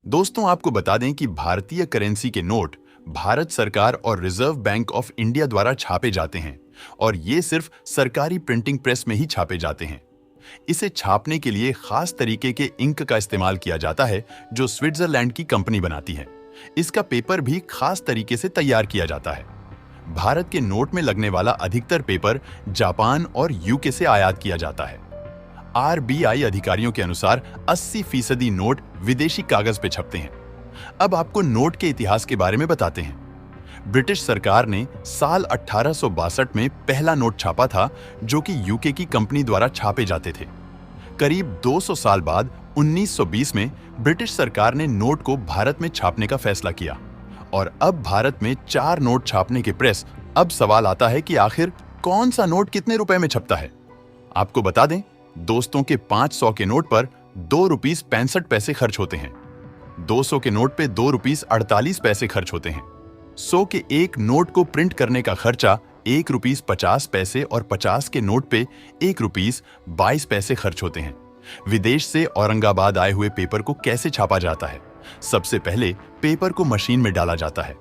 दोस्तों, आपको बता दें कि भारतीय करेंसी के नोट भारत सरकार और रिजर्व बैंक ऑफ इंडिया द्वारा छापे जाते हैं और ये सिर्फ सरकारी प्रिंटिंग प्रेस में ही छापे जाते हैं। इसे छापने के लिए खास तरीके के इंक का इस्तेमाल किया जाता है जो स्विट्जरलैंड की कंपनी बनाती है। इसका पेपर भी खास तरीके से तैयार किया जाता है। भारत के नोट में लगने वाला अधिकतर पेपर जापान और यूके से आयात किया जाता है। आरबीआई अधिकारियों के अनुसार 80% नोट विदेशी कागज पे छपते हैं। अब आपको नोट के इतिहास के बारे में बताते हैं। ब्रिटिश सरकार ने साल 1862 में पहला नोट छापा था जो कि यूके की कंपनी द्वारा छापे जाते थे। करीब 200 साल बाद 1920 में ब्रिटिश सरकार ने नोट को भारत में छापने का फैसला किया और अब भारत में 4 नोट छापने के प्रेस। अब सवाल आता है कि आखिर कौन सा नोट कितने रुपए में छपता है। आपको बता दें, दोस्तों के 500 के नोट पर 2 रुपीस 65 पैसे खर्च होते हैं। 200 के नोट पे 2 रुपीस 48 पैसे खर्च होते हैं। 100 के एक नोट को प्रिंट करने का खर्चा 1 रुपीस 50 पैसे और 50 के नोट पे 1 रुपीस 22 पैसे खर्च होते हैं। विदेश से औरंगाबाद आए हुए पेपर को कैसे छापा जाता है? सबसे पहले पेपर को मशीन में डाला जाता है।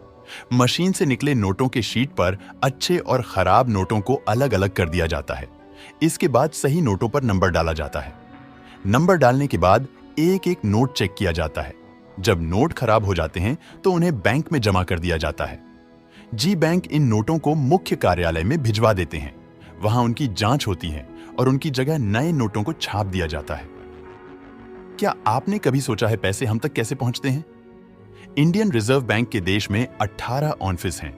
मशीन से निकले नोटों के शीट पर अच्छे और खराब नोटों को अलग अलग कर दिया जाता है। इसके बाद सही नोटों पर नंबर डाला जाता है। नंबर डालने के बाद एक एक नोट चेक किया जाता है। जब नोट खराब हो जाते हैं तो उन्हें बैंक में जमा कर दिया जाता है। जी बैंक इन नोटों को मुख्य कार्यालय में भिजवा देते हैं। वहां उनकी जांच होती है और उनकी जगह नए नोटों को छाप दिया जाता है। क्या आपने कभी सोचा है पैसे हम तक कैसे पहुंचते हैं? इंडियन रिजर्व बैंक के देश में 18 ऑफिस हैं।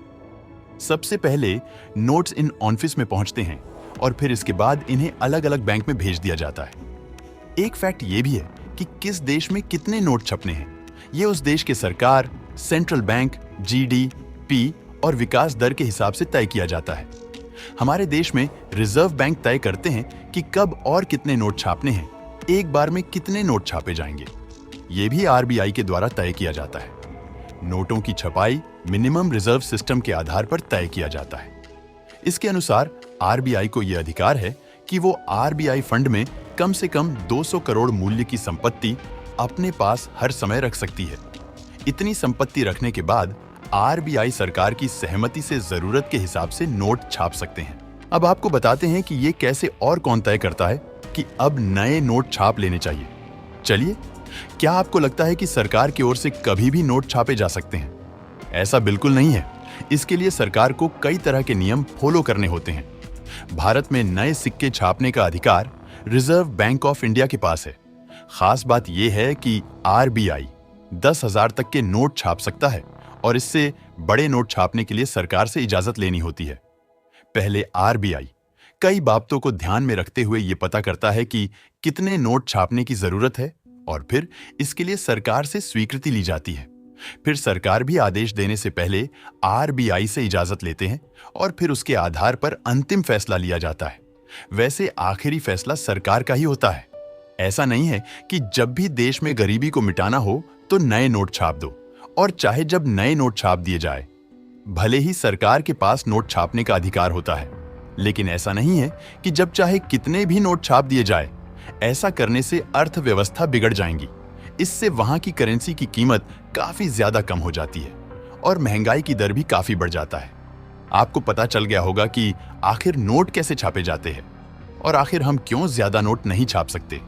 सबसे पहले नोट्स इन ऑफिस में पहुंचते हैं और फिर इसके बाद इन्हें अलग अलग बैंक में भेज दिया जाता है। एक फैक्ट ये भी है कि किस देश में कितने नोट छपने हैं। ये उस देश के सरकार, सेंट्रल बैंक, जीडीपी और विकास दर के हिसाब से तय किया जाता है। हमारे देश में रिजर्व बैंक तय करते हैं कि कब और कितने नोट छापने हैं, एक बार में कितने नोट छापे जाएंगे। ये भी आरबीआई के द्वारा तय किया जाता है। नोटों की छपाई मिनिमम रिजर्व सिस्टम के आधार पर तय किया जाता है। इसके अनुसार आरबीआई को यह अधिकार है कि वो आरबीआई फंड में कम से कम 200 करोड़ मूल्य की संपत्ति अपने पास हर समय रख सकती है। इतनी संपत्ति रखने के बाद आरबीआई सरकार की सहमति से जरूरत के हिसाब से नोट छाप सकते हैं। अब आपको बताते हैं कि ये कैसे और कौन तय करता है कि अब नए नोट छाप लेने चाहिए। चलिए, क्या आपको लगता है कि सरकार की ओर से कभी भी नोट छापे जा सकते हैं? ऐसा बिल्कुल नहीं है। इसके लिए सरकार को कई तरह के नियम फॉलो करने होते हैं। भारत में नए सिक्के छापने का अधिकार रिजर्व बैंक ऑफ इंडिया के पास है। खास बात यह है कि आरबीआई 10,000 तक के नोट छाप सकता है और इससे बड़े नोट छापने के लिए सरकार से इजाजत लेनी होती है। पहले आरबीआई कई बातों को ध्यान में रखते हुए यह पता करता है कि कितने नोट छापने की जरूरत है और फिर इसके लिए सरकार से स्वीकृति ली जाती है। फिर सरकार भी आदेश देने से पहले आरबीआई से इजाजत लेते हैं और फिर उसके आधार पर अंतिम फैसला लिया जाता है। वैसे आखिरी फैसला सरकार का ही होता है। ऐसा नहीं है कि जब भी देश में गरीबी को मिटाना हो तो नए नोट छाप दो, और चाहे जब नए नोट छाप दिए जाए। भले ही सरकार के पास नोट छापने का अधिकार होता है, लेकिन ऐसा नहीं है कि जब चाहे कितने भी नोट छाप दिए जाए। ऐसा करने से अर्थव्यवस्था बिगड़ जाएंगी। इससे वहां की करेंसी की कीमत काफी ज्यादा कम हो जाती है और महंगाई की दर भी काफी बढ़ जाता है। आपको पता चल गया होगा कि आखिर नोट कैसे छापे जाते हैं और आखिर हम क्यों ज्यादा नोट नहीं छाप सकते।